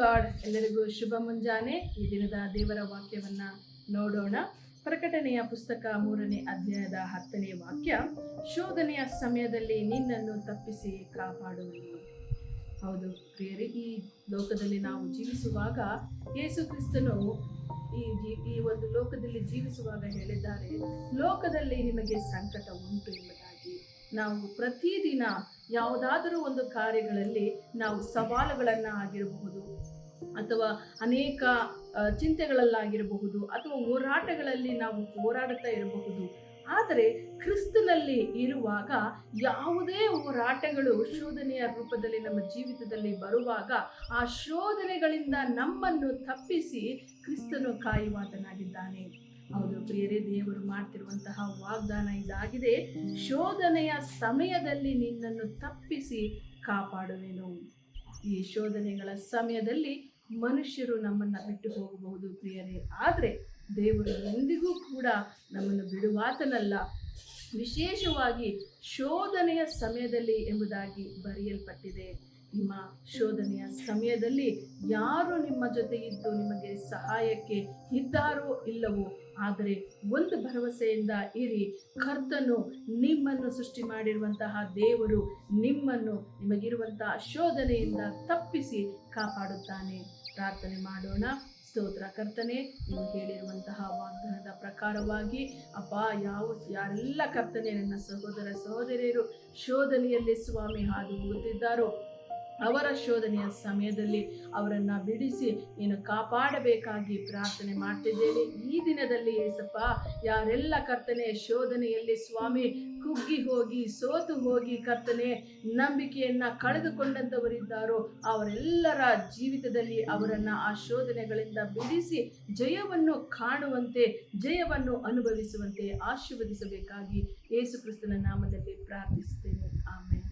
Lord. ಎಲ್ಲರಿಗೂ ಶುಭ ಮುಂಜಾನೆ. ಈ ದಿನದ ದೇವರ ವಾಕ್ಯವನ್ನ ನೋಡೋಣ. ಪ್ರಕಟಣೆಯ ಪುಸ್ತಕ 3ನೇ ಅಧ್ಯಾಯದ 10ನೇ ವಾಕ್ಯ, ಶೋಧನೆಯ ಸಮಯದಲ್ಲಿ ನಿನ್ನನ್ನು ತಪ್ಪಿಸಿ ಕಾಪಾಡುವನು. ಹೌದು ಪ್ರಿಯರೇ, ಈ ಲೋಕದಲ್ಲಿ ನಾವು ಜೀವಿಸುವಾಗ ಯೇಸು ಕ್ರಿಸ್ತನು ಈ ಒಂದು ಲೋಕದಲ್ಲಿ ಜೀವಿಸುವಾಗ ಹೇಳಿದ್ದಾರೆ, ಲೋಕದಲ್ಲಿ ನಿಮಗೆ ಸಂಕಟ ಉಂಟು ಎಂಬುದಾಗಿ. ನಾವು ಪ್ರತಿದಿನ ಯಾವುದಾದರೂ ಒಂದು ಕಾರ್ಯಗಳಲ್ಲಿ ನಾವು ಸವಾಲುಗಳನ್ನ ಆಗಿರಬಹುದು, ಅಥವಾ ಅನೇಕ ಚಿಂತೆಗಳಲ್ಲಾಗಿರಬಹುದು, ಅಥವಾ ಹೋರಾಟಗಳಲ್ಲಿ ನಾವು ಹೋರಾಡುತ್ತಾ ಇರಬಹುದು. ಆದರೆ ಕ್ರಿಸ್ತನಲ್ಲಿ ಇರುವಾಗ ಯಾವುದೇ ಹೋರಾಟಗಳು ಶೋಧನೆಯ ರೂಪದಲ್ಲಿ ನಮ್ಮ ಜೀವಿತದಲ್ಲಿ ಬರುವಾಗ ಆ ಶೋಧನೆಗಳಿಂದ ನಮ್ಮನ್ನು ತಪ್ಪಿಸಿ ಕ್ರಿಸ್ತನು ಕಾಯುವಾತನಾಗಿದ್ದಾನೆ. ಹೌದು ಪ್ರಿಯರೇ, ದೇವರು ಮಾಡ್ತಿರುವಂತಹ ವಾಗ್ದಾನ ಇದಾಗಿದೆ, ಶೋಧನೆಯ ಸಮಯದಲ್ಲಿ ನಿನ್ನನ್ನು ತಪ್ಪಿಸಿ ಕಾಪಾಡುವೆನು. ಈ ಶೋಧನೆಗಳ ಸಮಯದಲ್ಲಿ ಮನುಷ್ಯರು ನಮ್ಮನ್ನು ಬಿಟ್ಟು ಹೋಗಬಹುದು ಪ್ರಿಯರೇ, ಆದರೆ ದೇವರು ಎಂದಿಗೂ ಕೂಡ ನಮ್ಮನ್ನು ಬಿಡುವಾತನಲ್ಲ. ವಿಶೇಷವಾಗಿ ಶೋಧನೆಯ ಸಮಯದಲ್ಲಿ ಎಂಬುದಾಗಿ ಬರೆಯಲ್ಪಟ್ಟಿದೆ. ನಿಮ್ಮ ಶೋಧನೆಯ ಸಮಯದಲ್ಲಿ ಯಾರು ನಿಮ್ಮ ಜೊತೆ ಇದ್ದು ನಿಮಗೆ ಸಹಾಯಕ್ಕೆ ಇದ್ದಾರೋ ಇಲ್ಲವೋ, ಆದರೆ ಒಂದು ಭರವಸೆಯಿಂದ ಇರಿ, ಕರ್ತನು ನಿಮ್ಮನ್ನು ಸೃಷ್ಟಿ ಮಾಡಿರುವಂತಹ ದೇವರು ನಿಮ್ಮನ್ನು ನಿಮಗಿರುವಂತಹ ಶೋಧನೆಯಿಂದ ತಪ್ಪಿಸಿ ಕಾಪಾಡುತ್ತಾನೆ. ಪ್ರಾರ್ಥನೆ ಮಾಡೋಣ. ಸ್ತೋತ್ರ ಕರ್ತನೆ, ನೀವು ಹೇಳಿರುವಂತಹ ವಾಗ್ದಾನದ ಪ್ರಕಾರವಾಗಿ ಅಪ್ಪ, ಯಾರೆಲ್ಲ ಕರ್ತನೆ ನನ್ನ ಸಹೋದರ ಸಹೋದರಿಯರು ಶೋಧನೆಯಲ್ಲಿ ಸ್ವಾಮಿ ಹಾದು ಹೋಗುತ್ತಿದ್ದಾರೋ ಅವರ ಶೋಧನೆಯ ಸಮಯದಲ್ಲಿ ಅವರನ್ನು ಬಿಡಿಸಿ ನೀನು ಕಾಪಾಡಬೇಕಾಗಿ ಪ್ರಾರ್ಥನೆ ಮಾಡ್ತಿದ್ದೇನೆ. ಈ ದಿನದಲ್ಲಿ ಏಸಪ್ಪ, ಯಾರೆಲ್ಲ ಕರ್ತನೆ ಶೋಧನೆಯಲ್ಲಿ ಸ್ವಾಮಿ ಕುಗ್ಗಿ ಹೋಗಿ ಸೋತು ಹೋಗಿ ಕರ್ತನೆ ನಂಬಿಕೆಯನ್ನು ಕಳೆದುಕೊಂಡಂಥವರಿದ್ದಾರೋ ಅವರೆಲ್ಲರ ಜೀವಿತದಲ್ಲಿ ಅವರನ್ನು ಆ ಶೋಧನೆಗಳಿಂದ ಬಿಡಿಸಿ ಜಯವನ್ನು ಕಾಣುವಂತೆ, ಜಯವನ್ನು ಅನುಭವಿಸುವಂತೆ ಆಶೀರ್ವದಿಸಬೇಕಾಗಿ ಯೇಸು ಕ್ರಿಸ್ತನ ನಾಮದಲ್ಲಿ ಪ್ರಾರ್ಥಿಸುತ್ತೇನೆ. ಆಮೆನ್.